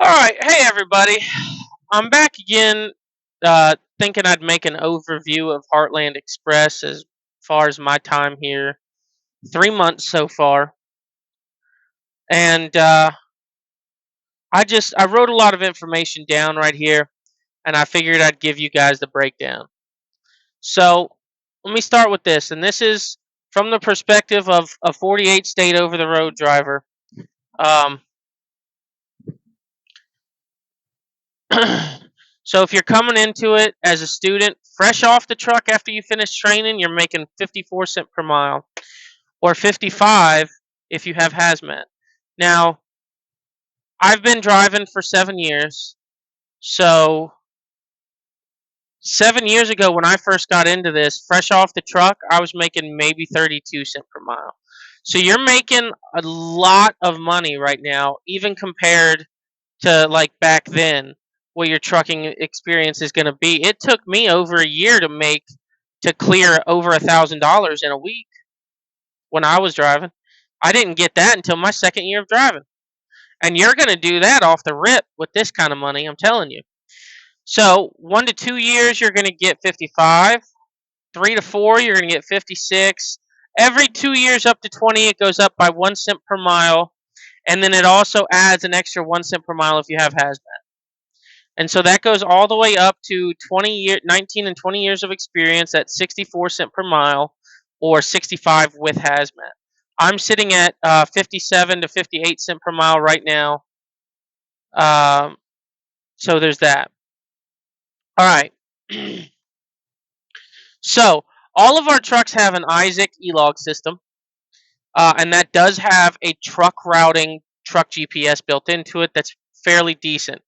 Alright, hey everybody. I'm back again, thinking I'd make an overview of Heartland Express as far as my time here. 3 months so far. And I wrote a lot of information down right here, and I figured I'd give you guys the breakdown. So, let me start with this, and this is from the perspective of a 48 state over the road driver. Um, So if you're coming into it as a student, fresh off the truck after you finish training, you're making 54 cents per mile, or 55 if you have hazmat. Now, I've been driving for 7 years, so 7 years ago when I first got into this, fresh off the truck, I was making maybe 32 cents per mile. So you're making a lot of money right now, even compared to like back then, what your trucking experience is going to be. It took me over a year to clear over $1,000 in a week when I was driving. I didn't get that until my second year of driving, and you're going to do that off the rip with this kind of money. I'm telling you. So 1 to 2 years, you're going to get 55. 3 to 4, you're going to get 56. Every 2 years up to 20, it goes up by 1 cent per mile, and then it also adds an extra 1 cent per mile if you have hazmat. And so that goes all the way up to 19 and 20 years of experience at 64 cent per mile, or 65 with hazmat. I'm sitting at 57 to 58 cent per mile right now. So there's that. All right. So all of our trucks have an Isaac e-log system, and that does have a truck routing, truck GPS built into it that's fairly decent.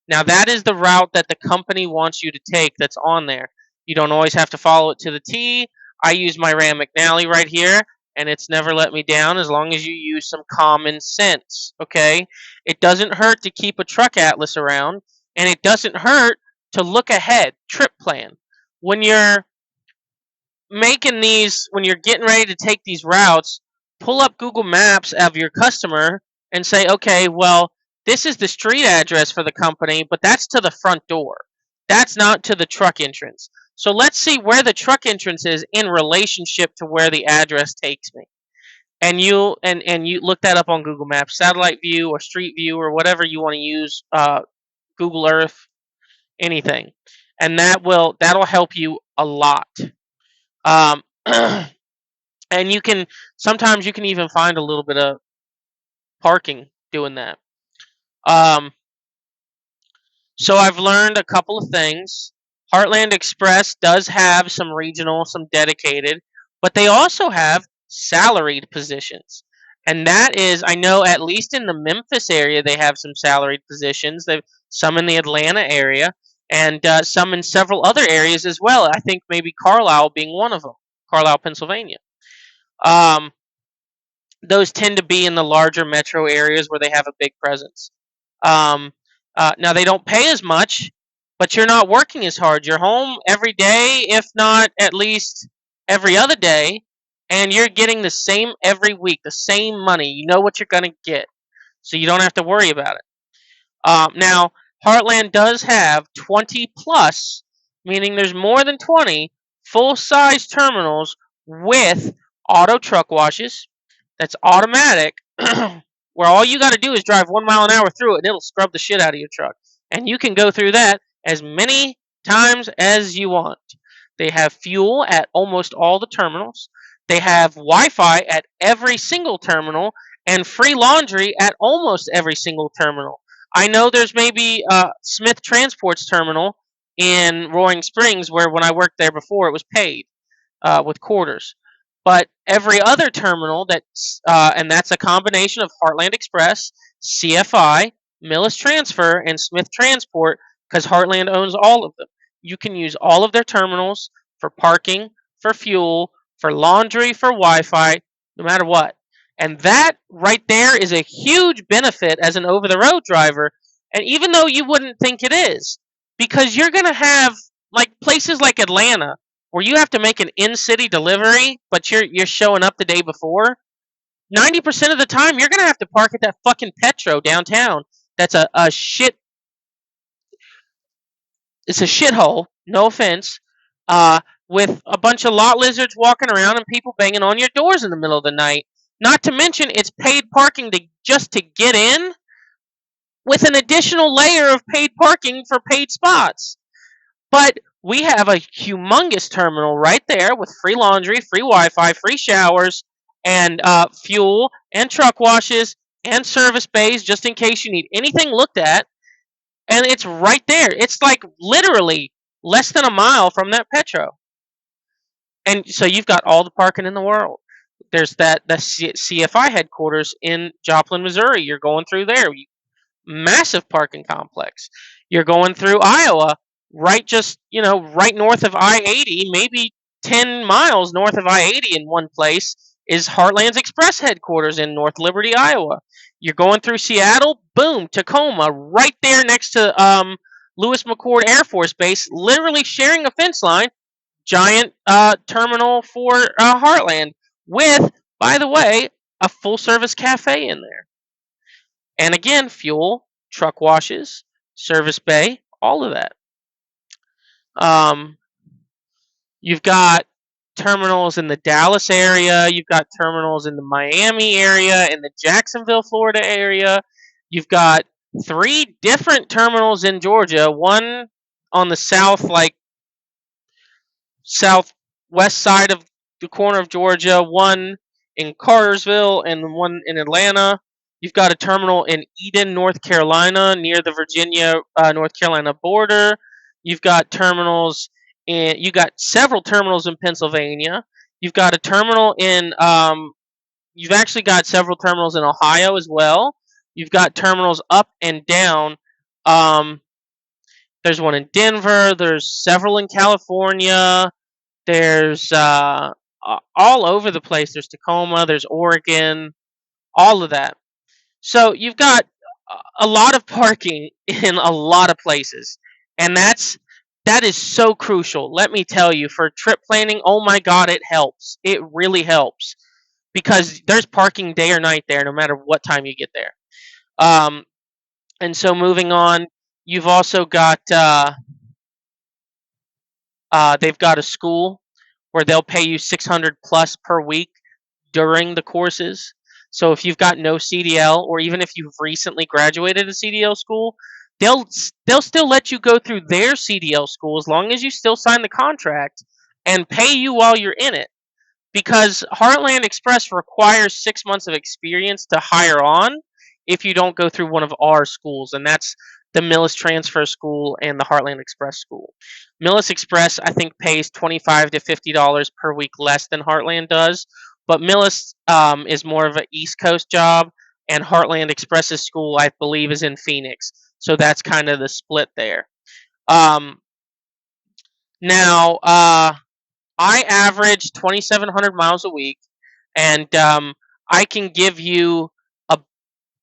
Now, that is the route that the company wants you to take that's on there. You don't always have to follow it to the T. I use my Ram McNally right here, and it's never let me down as long as you use some common sense, okay? It doesn't hurt to keep a truck atlas around, and it doesn't hurt to look ahead, trip plan. When you're when you're getting ready to take these routes, pull up Google Maps of your customer and say, okay, well, this is the street address for the company, but that's to the front door. That's not to the truck entrance. So let's see where the truck entrance is in relationship to where the address takes me. And you look that up on Google Maps, satellite view or street view or whatever you want to use, Google Earth, anything, and that'll help you a lot. Um, and sometimes you can even find a little bit of parking doing that. So I've learned a couple of things. Heartland Express does have some regional, some dedicated, but they also have salaried positions. And that is, I know at least in the Memphis area, they have some salaried positions. They've some in the Atlanta area, and some in several other areas as well. I think maybe Carlisle being one of them, Carlisle, Pennsylvania. Those tend to be in the larger metro areas where they have a big presence. Now, they don't pay as much, but you're not working as hard. You're home every day, if not at least every other day, and you're getting the same every week, the same money. You know what you're going to get, so you don't have to worry about it. Now, Heartland does have 20 plus, meaning there's more than 20 full-size terminals with auto truck washes. That's automatic, where all you got to do is drive 1 mile an hour through it, and it'll scrub the shit out of your truck. And you can go through that as many times as you want. They have fuel at almost all the terminals. They have Wi-Fi at every single terminal, and free laundry at almost every single terminal. I know there's maybe Smith Transport's terminal in Roaring Springs, where when I worked there before, it was paid with quarters. But every other terminal and that's a combination of Heartland Express, CFI, Millis Transfer, and Smith Transport, because Heartland owns all of them. You can use all of their terminals for parking, for fuel, for laundry, for Wi-Fi, no matter what. And that right there is a huge benefit as an over-the-road driver, and even though you wouldn't think it is, because you're going to have like places like Atlanta, where you have to make an in-city delivery, but you're showing up the day before. 90% of the time, you're gonna have to park at that fucking Petro downtown, that's a shit. It's a shithole. No offense. Uh, with a bunch of lot lizards walking around and people banging on your doors in the middle of the night. Not to mention, it's paid parking just to get in, with an additional layer of paid parking for paid spots. But we have a humongous terminal right there with free laundry, free Wi-Fi, free showers, and fuel and truck washes and service bays just in case you need anything looked at. And it's right there. It's like literally less than a mile from that Petro. And so you've got all the parking in the world. There's the CFI headquarters in Joplin, Missouri. You're going through there. Massive parking complex. You're going through Iowa, right north of I-80, maybe 10 miles north of I-80 in one place is Heartland's Express headquarters in North Liberty, Iowa. You're going through Seattle, boom, Tacoma, right there next to Lewis McChord Air Force Base, literally sharing a fence line, giant terminal for Heartland with, by the way, a full-service cafe in there. And again, fuel, truck washes, service bay, all of that. You've got terminals in the Dallas area. You've got terminals in the Miami area, in the Jacksonville, Florida area. You've got 3 different terminals in Georgia. One on the southwest side of the corner of Georgia. One in Cartersville and one in Atlanta. You've got a terminal in Eden, North Carolina, near the Virginia-North Carolina border. You've got several terminals in Pennsylvania. You've got a terminal in. You've actually got several terminals in Ohio as well. You've got terminals up and down. There's one in Denver. There's several in California. There's all over the place. There's Tacoma. There's Oregon. All of that. So you've got a lot of parking in a lot of places, and that is so crucial. Let me tell you, for trip planning, oh my God, it helps. It really helps because there's parking day or night there, no matter what time you get there. And so moving on, you've also got they've got a school where they'll pay you $600 plus per week during the courses. So if you've got no CDL, or even if you've recently graduated a CDL school, they'll still let you go through their CDL school as long as you still sign the contract and pay you while you're in it. Because Heartland Express requires 6 months of experience to hire on if you don't go through one of our schools, and that's the Millis Transfer School and the Heartland Express School. Millis Express, I think, pays $25 to $50 per week less than Heartland does, but Millis is more of an East Coast job, and Heartland Express's school, I believe, is in Phoenix. So that's kind of the split there. Now, I average 2,700 miles a week, and I can give you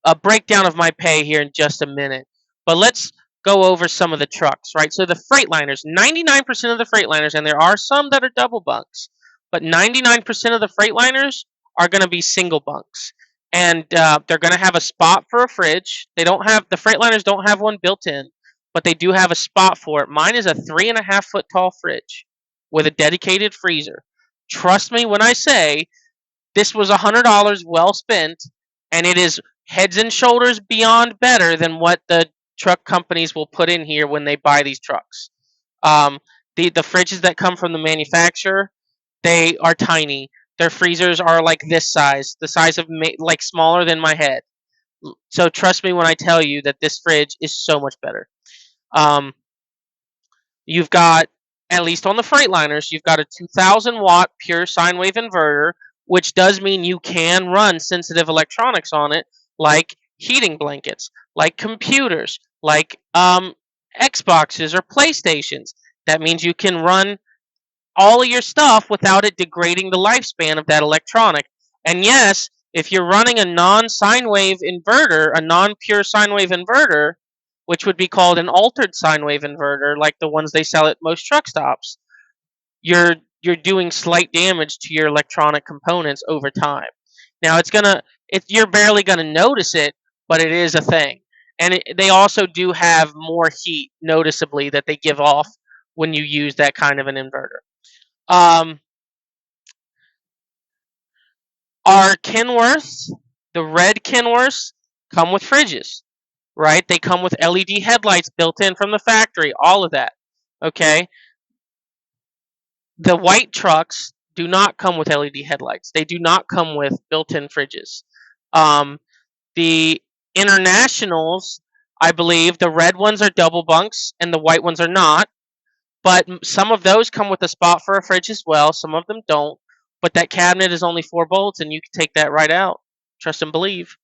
a breakdown of my pay here in just a minute. But let's go over some of the trucks, right? So the Freightliners, 99% of the Freightliners, and there are some that are double bunks, but 99% of the Freightliners are going to be single bunks. And they're going to have a spot for a fridge. The Freightliners don't have one built in, but they do have a spot for it. Mine is a 3.5 foot tall fridge with a dedicated freezer. Trust me when I say this was $100 well spent, and it is heads and shoulders beyond better than what the truck companies will put in here when they buy these trucks. The fridges that come from the manufacturer, they are tiny. Their freezers are like this size, the size of like smaller than my head. So trust me when I tell you that this fridge is so much better. You've got, at least on the Freightliners, you've got a 2,000 watt pure sine wave inverter, which does mean you can run sensitive electronics on it, like heating blankets, like computers, like Xboxes or PlayStations. That means you can run all of your stuff without it degrading the lifespan of that electronic. And yes, if you're running a non-sine wave inverter, a non-pure sine wave inverter, which would be called an altered sine wave inverter, like the ones they sell at most truck stops, you're doing slight damage to your electronic components over time. Now you're barely gonna notice it, but it is a thing. and they also do have more heat noticeably that they give off when you use that kind of an inverter. Um, our Kenworths, the red Kenworths, come with fridges, right? They come with LED headlights built in from the factory, all of that. Okay. The white trucks do not come with LED headlights. They do not come with built-in fridges. Um, the Internationals, I believe, the red ones are double bunks and the white ones are not. But some of those come with a spot for a fridge as well. Some of them don't. But that cabinet is only 4 bolts, and you can take that right out. Trust and believe.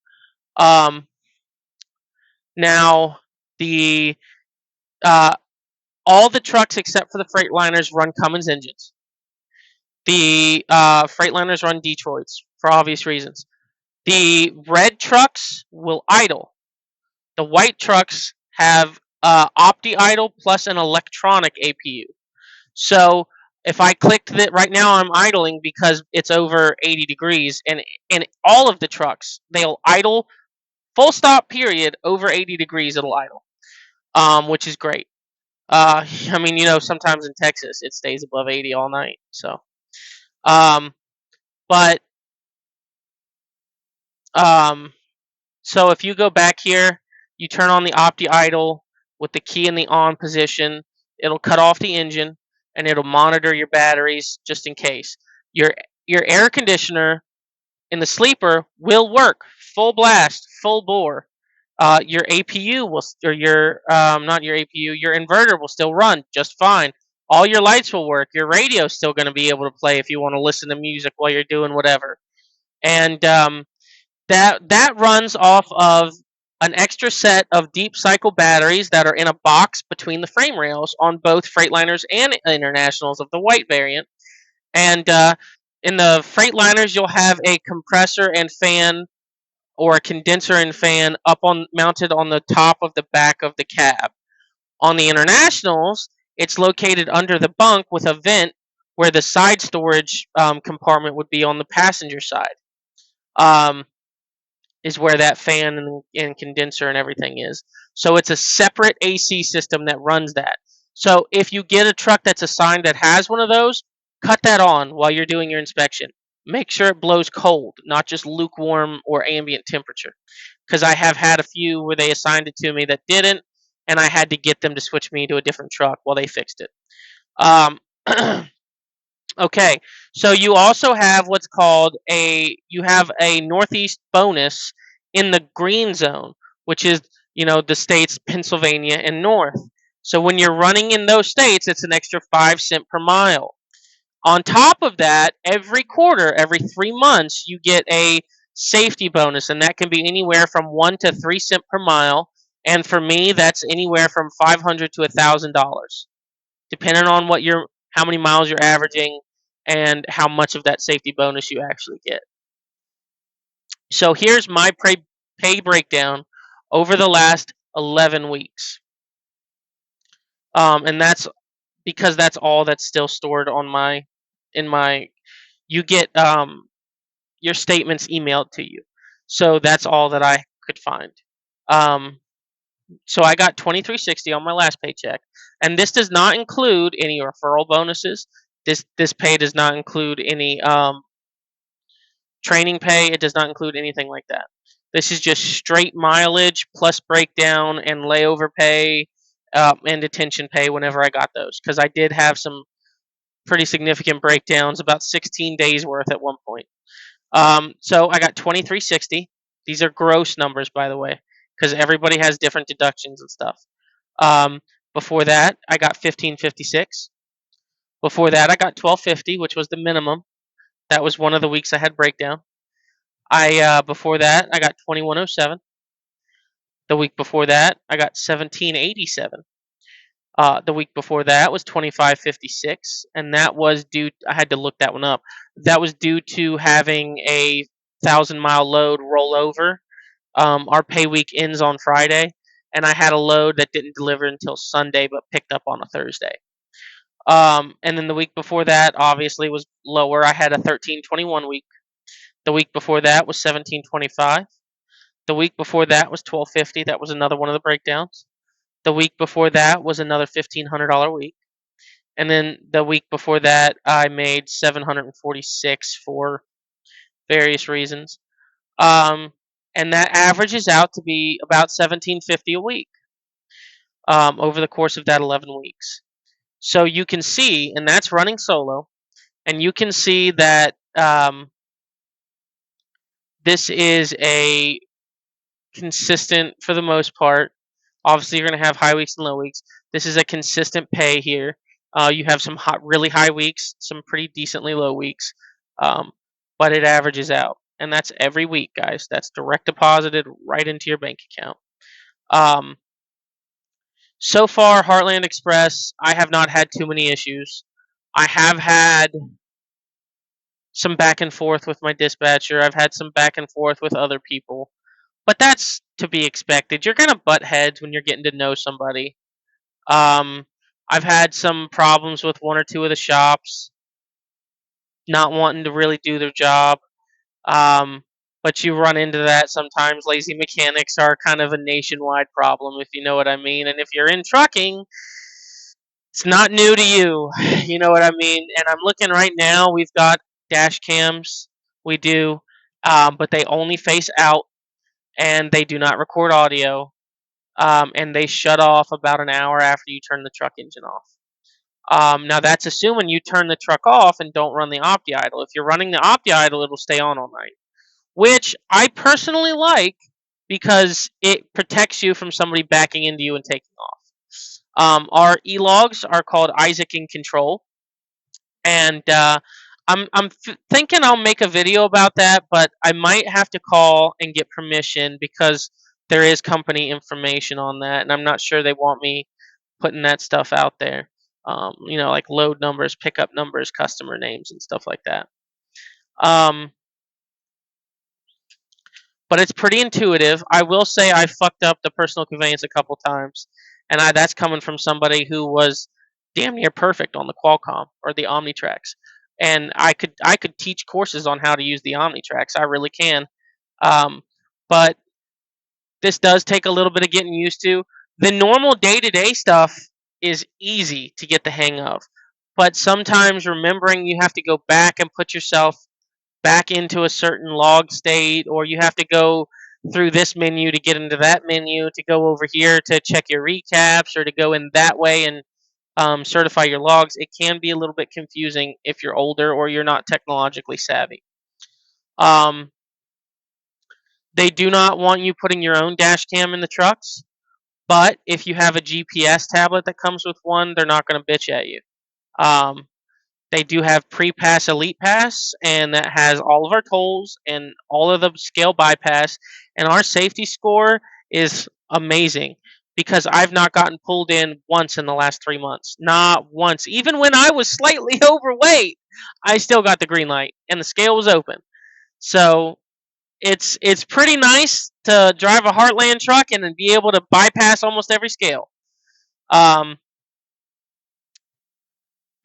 Um, now, the all the trucks except for the Freightliners run Cummins engines. The Freightliners run Detroits for obvious reasons. The red trucks will idle. The white trucks have opti idle plus an electronic APU. So if I clicked that right now, I'm idling because it's over 80 degrees, and in all of the trucks they'll idle full stop period over 80 degrees. It'll idle, which is great. I mean, sometimes in Texas it stays above 80 all night. So, um, but um, so if you go back here, you turn on the opti idle with the key in the on position. It'll cut off the engine and it'll monitor your batteries just in case. Your your air conditioner in the sleeper will work full blast, full bore. Your APU will, or your not your APU, your inverter will still run just fine. All your lights will work. Your radio's still going to be able to play if you want to listen to music while you're doing whatever. And that runs off of an extra set of deep cycle batteries that are in a box between the frame rails on both Freightliners and Internationals of the white variant. And in the Freightliners, you'll have a compressor and fan, or a condenser and fan, mounted on the top of the back of the cab. On the Internationals, it's located under the bunk with a vent where the side storage compartment would be on the passenger side. Is where that fan and condenser and everything is. So it's a separate AC system that runs that. So if you get a truck that's assigned that has one of those, cut that on while you're doing your inspection. Make sure it blows cold, not just lukewarm or ambient temperature. Because I have had a few where they assigned it to me that didn't, and I had to get them to switch me to a different truck while they fixed it. Um, Okay, so you also have what's called you have a northeast bonus in the green zone, which is, the states Pennsylvania and North. So when you're running in those states, it's an extra 5 cents per mile. On top of that, every quarter, every 3 months, you get a safety bonus, and that can be anywhere from 1 to 3 cents per mile. And for me, that's anywhere from $500 to $1,000, depending on how many miles you're averaging and how much of that safety bonus you actually get. So here's my pay breakdown over the last 11 weeks. And that's because that's all that's still stored you get your statements emailed to you. So that's all that I could find. So I got $2,360 on my last paycheck, and this does not include any referral bonuses. This pay does not include any training pay. It does not include anything like that. This is just straight mileage plus breakdown and layover pay and detention pay whenever I got those, because I did have some pretty significant breakdowns, about 16 days worth at one point. So I got $2,360. These are gross numbers, by the way, because everybody has different deductions and stuff. Before that, I got $1,556. Before that, I got $1,250, which was the minimum. That was one of the weeks I had breakdown. Before that, I got $2,107. The week before that, I got $1,787. The week before that was $2,556, and that was due. I had to look that one up. That was due to having a 1,000-mile load roll over. Our pay week ends on Friday, and I had a load that didn't deliver until Sunday, but picked up on a Thursday. And then the week before that, obviously, was lower. I had a 1321 week. The week before that was 1725. The week before that was 1250. That was another one of the breakdowns. The week before that was another $1,500 week. And then the week before that, I made 746 for various reasons. Um, and that averages out to be about 1750 a week over the course of that 11 weeks. So you can see, and that's running solo, and you can see that this is a consistent for the most part. Obviously, you're going to have high weeks and low weeks. This is a consistent pay here. You have some really high weeks, some pretty decently low weeks, but it averages out, and that's every week, guys. That's direct deposited right into your bank account. So far, Heartland Express, I have not had too many issues. I have had some back and forth with my dispatcher. I've had some back and forth with other people. But that's to be expected. You're going to butt heads when you're getting to know somebody. I've had some problems with one or two of the shops not wanting to really do their job. But you run into that sometimes. Lazy mechanics are kind of a nationwide problem, if you know what I mean. And if you're in trucking, it's not new to you. You know what I mean? And I'm looking right now. We've got dash cams. We do. But they only face out and they do not record audio. And they shut off about an hour after you turn the truck engine off. Now that's assuming you turn the truck off and don't run the opti idle. If you're running the opti idle, it'll stay on all night, which I personally like because it protects you from somebody backing into you and taking off. Our e-logs are called Isaac in Control, and I'm thinking I'll make a video about that, but I might have to call and get permission because there is company information on that, and I'm not sure they want me putting that stuff out there. Like load numbers, pickup numbers, customer names, and stuff like that. But it's pretty intuitive. I will say I fucked up the personal conveyance a couple times, and that's coming from somebody who was damn near perfect on the Qualcomm or the Omnitrax. And I could teach courses on how to use the Omnitrax. I really can. But this does take a little bit of getting used to. The normal day-to-day stuff is easy to get the hang of. But sometimes remembering you have to go back and put yourself back into a certain log state, or you have to go through this menu to get into that menu, to go over here to check your recaps, or to go in that way and certify your logs. It can be a little bit confusing if you're older or you're not technologically savvy. They do not want you putting your own dash cam in the trucks, but if you have a GPS tablet that comes with one, they're not going to bitch at you. They do have pre-pass elite pass, and that has all of our tolls and all of the scale bypass. And our safety score is amazing because I've not gotten pulled in once in the last 3 months. Not once. Even when I was slightly overweight, I still got the green light, and the scale was open. So it's pretty nice to drive a Heartland truck and then be able to bypass almost every scale.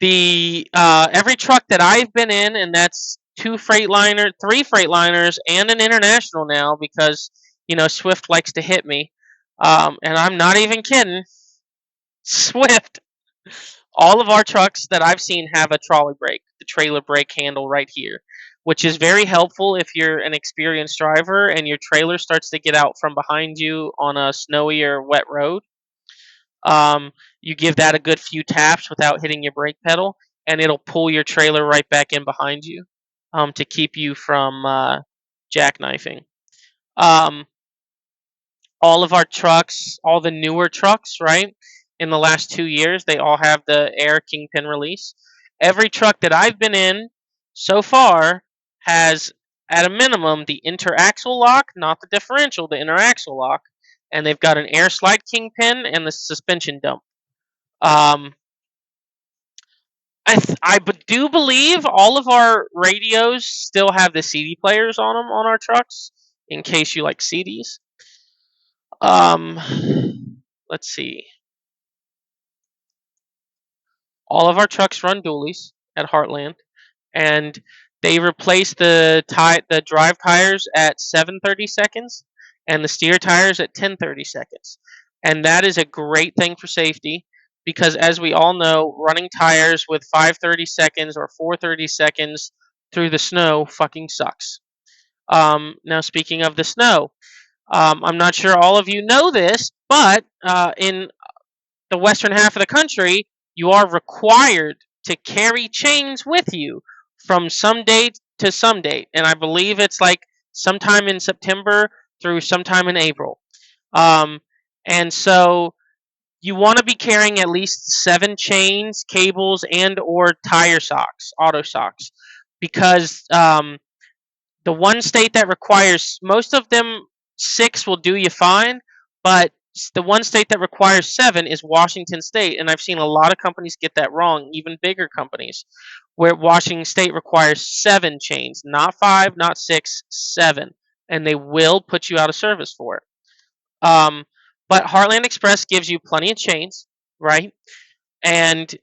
Every truck that I've been in, and that's three Freightliners, and an international now because Swift likes to hit me, and I'm not even kidding. Swift. All of our trucks that I've seen have a trolley brake, the trailer brake handle right here, which is very helpful if you're an experienced driver and your trailer starts to get out from behind you on a snowy or wet road. You give that a good few taps without hitting your brake pedal, and it'll pull your trailer right back in behind you to keep you from jackknifing. All of our trucks, all the newer trucks, right, in the last 2 years, they all have the Air Kingpin release. Every truck that I've been in so far has, at a minimum, the interaxle lock, not the differential, the interaxle lock, and they've got an air slide kingpin and the suspension dump. I do believe all of our radios still have the CD players on them on our trucks, in case you like CDs. Let's see. All of our trucks run dualies at Heartland, and they replace the drive tires at 730 seconds, and the steer tires at 10-30 seconds. And that is a great thing for safety because, as we all know, running tires with 5:30 seconds or 4:30 seconds through the snow fucking sucks. Now, speaking of the snow, I'm not sure all of you know this, but in the western half of the country, you are required to carry chains with you from some date to some date. And I believe it's like sometime in September through sometime in April. Um, and so you want to be carrying at least 7 chains, cables, and or tire socks, auto socks, because the one state that requires most of them 6 will do you fine, but the one state that requires 7 is Washington State, and I've seen a lot of companies get that wrong, even bigger companies, where Washington State requires 7 chains, not 5, not 6, 7, and they will put you out of service for it. But Heartland Express gives you plenty of chains, right? And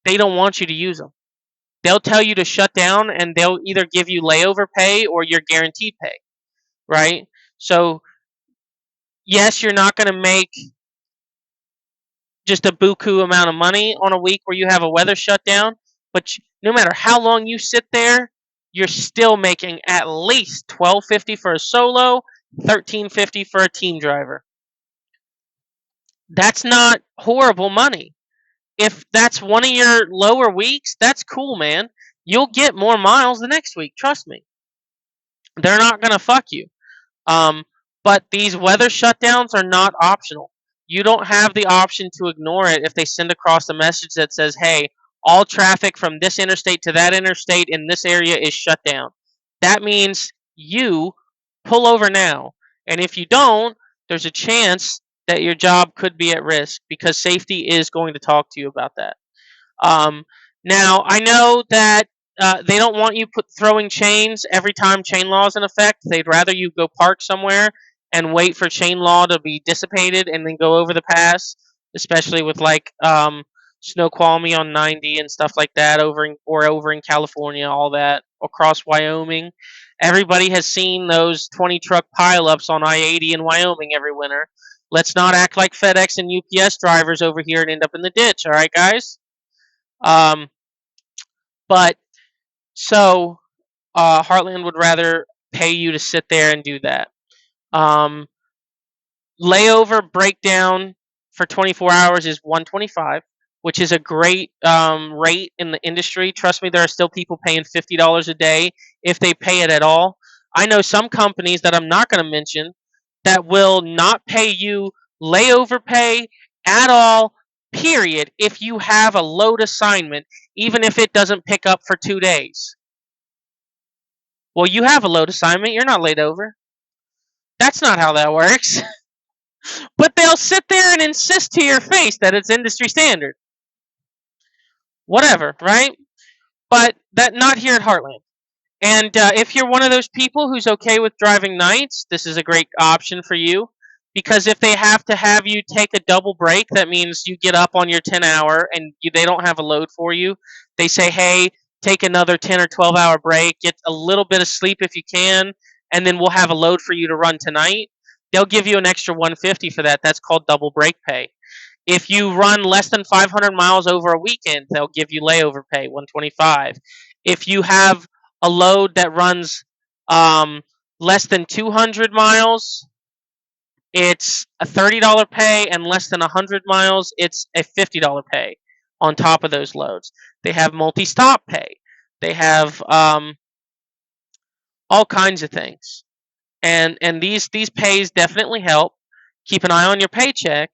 they don't want you to use them. They'll tell you to shut down, and they'll either give you layover pay or your guaranteed pay, right? So yes, you're not going to make just a buku amount of money on a week where you have a weather shutdown, but no matter how long you sit there, you're still making at least $12.50 for a solo, $13.50 for a team driver. That's not horrible money. If that's one of your lower weeks, that's cool, man. You'll get more miles the next week, trust me. They're not going to fuck you. But these weather shutdowns are not optional. You don't have the option to ignore it if they send across a message that says, hey, all traffic from this interstate to that interstate in this area is shut down. That means you pull over now. And if you don't, there's a chance that your job could be at risk because safety is going to talk to you about that. Now, I know that they don't want you throwing chains every time chain law is in effect. They'd rather you go park somewhere and wait for chain law to be dissipated and then go over the pass, especially with like Snoqualmie on 90 and stuff like that over in California, all that across Wyoming. Everybody has seen those 20 truck pileups on I-80 in Wyoming every winter. Let's not act like FedEx and UPS drivers over here and end up in the ditch, all right, guys? But so Heartland would rather pay you to sit there and do that. Layover breakdown for 24 hours is $125, which is a great rate in the industry. Trust me, there are still people paying $50 a day if they pay it at all. I know some companies that I'm not going to mention that will not pay you layover pay at all, period, if you have a load assignment, even if it doesn't pick up for 2 days. Well, you have a load assignment. You're not laid over. That's not how that works. But they'll sit there and insist to your face that it's industry standard. Whatever, right? But that not here at Heartland. And if you're one of those people who's okay with driving nights, this is a great option for you. Because if they have to have you take a double break, that means you get up on your 10-hour and they don't have a load for you. They say, hey, take another 10 or 12-hour break, get a little bit of sleep if you can, and then we'll have a load for you to run tonight. They'll give you an extra $150 for that. That's called double break pay. If you run less than 500 miles over a weekend, they'll give you layover pay, $125. If you have a load that runs less than 200 miles, it's a $30 pay, and less than 100 miles, it's a $50 pay on top of those loads. They have multi-stop pay. They have all kinds of things. And these pays definitely help. Keep an eye on your paycheck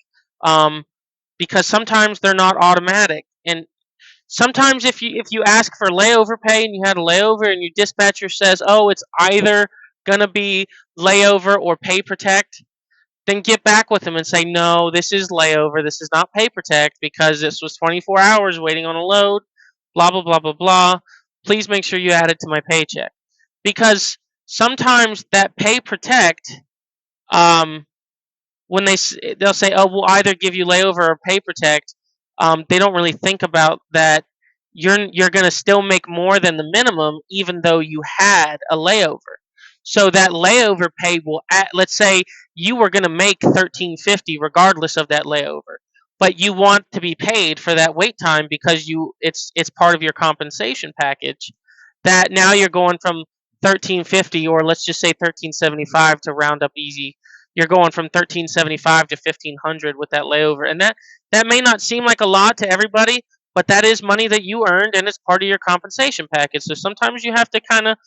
because sometimes they're not automatic. And sometimes if you ask for layover pay and you had a layover and your dispatcher says, oh, it's either going to be layover or pay protect, then get back with them and say, no, this is layover. This is not pay protect because this was 24 hours waiting on a load, blah, blah, blah, blah, blah. Please make sure you add it to my paycheck. Because sometimes that pay protect, when they'll say, oh, we'll either give you layover or pay protect, they don't really think about that you're going to still make more than the minimum even though you had a layover. So that layover pay will, let's say you were going to make 1350 regardless of that layover, but you want to be paid for that wait time because it's part of your compensation package. That now you're going from 1350, or let's just say 1375 to round up easy. You're going from 1375 to 1500 with that layover, and that may not seem like a lot to everybody, but that is money that you earned and it's part of your compensation package. So sometimes you have to kind of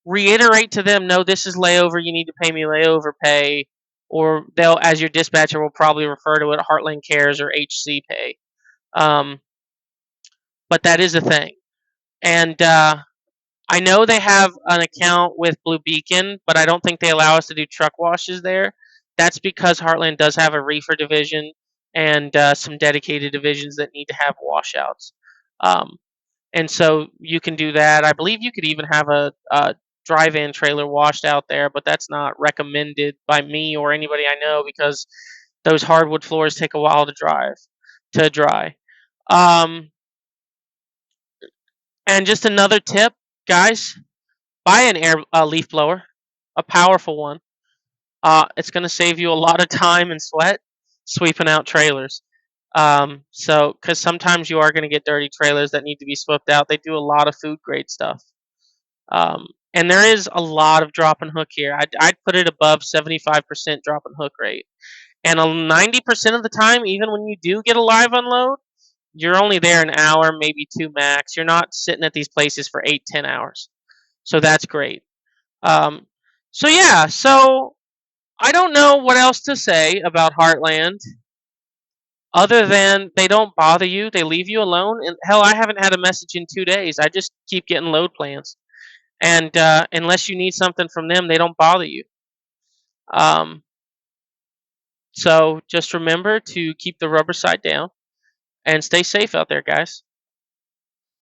reiterate to them, no, this is layover, you need to pay me layover pay, or they'll, as your dispatcher will probably refer to it, Heartland Cares or HC pay. um, but that is a thing. And I know they have an account with Blue Beacon, but I don't think they allow us to do truck washes there. That's because Heartland does have a reefer division and some dedicated divisions that need to have washouts. um, and so you can do that. I believe you could even have a drive-in trailer washed out there, but that's not recommended by me or anybody I know because those hardwood floors take a while to dry. Um, and just another tip, guys: buy a leaf blower, a powerful one. It's going to save you a lot of time and sweat sweeping out trailers. Because sometimes you are going to get dirty trailers that need to be swept out. They do a lot of food grade stuff. And there is a lot of drop and hook here. I'd put it above 75% drop and hook rate. And 90% of the time, even when you do get a live unload, you're only there an hour, maybe two max. You're not sitting at these places for 8-10 hours. So that's great. Um, so I don't know what else to say about Heartland other than they don't bother you. They leave you alone. And hell, I haven't had a message in 2 days. I just keep getting load plans. And unless you need something from them, they don't bother you. Um, so just remember to keep the rubber side down and stay safe out there, guys.